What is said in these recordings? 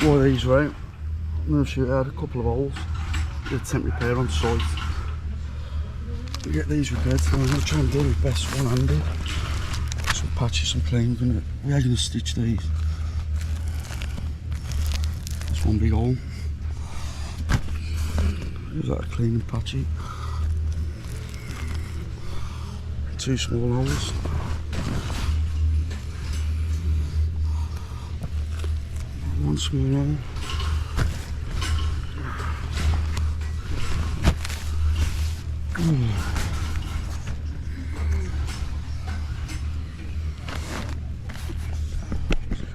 wore these right. Nerf shoot out a couple of holes. Did a temp repair on site. We get these repaired, so I'm going to try and do my best one-handed. Some patches, some cleans, and we are going to stitch these. That's one big hole. Use that to clean and patch it. Two small holes. One small hole.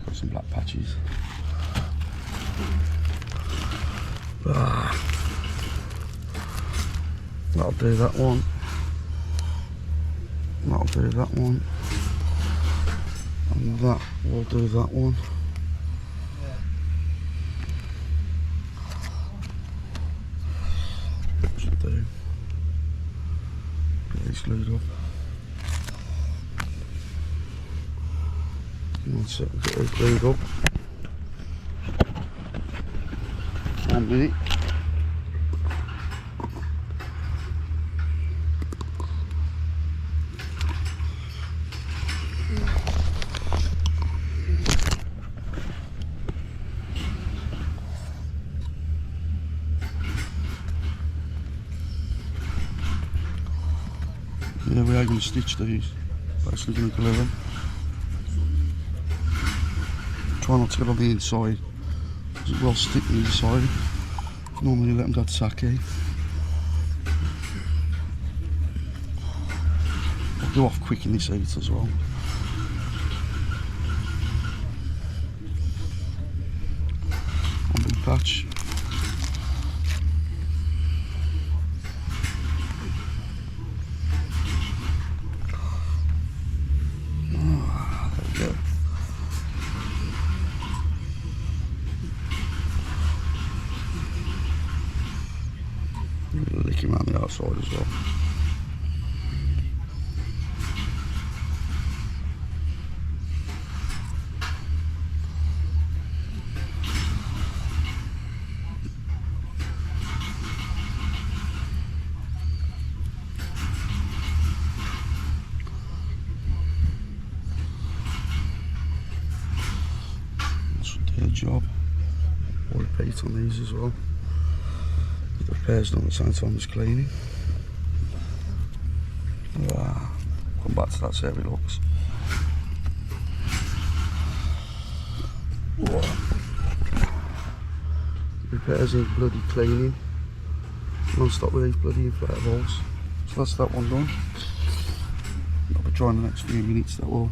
Got some black patches. That'll do that one. That'll do that one. And that will do that one. Should do. Get these glued up. One sec, get those glued up. 1 minute. Yeah, we are going to stitch these, basically going to glue them. Try not to get on the inside, because it will stick to the inside. Normally let them go to sake. I'll go off quick in this heat as well. One big patch. Licking around the outside as well. That should do the job. I'll repeat on these as well. The repairs done at the same time as cleaning. Come back to that, see how it looks. Repairs need bloody cleaning. Non-stop with these bloody inflatables. So that's that one done. I'll be trying the next few minutes, that will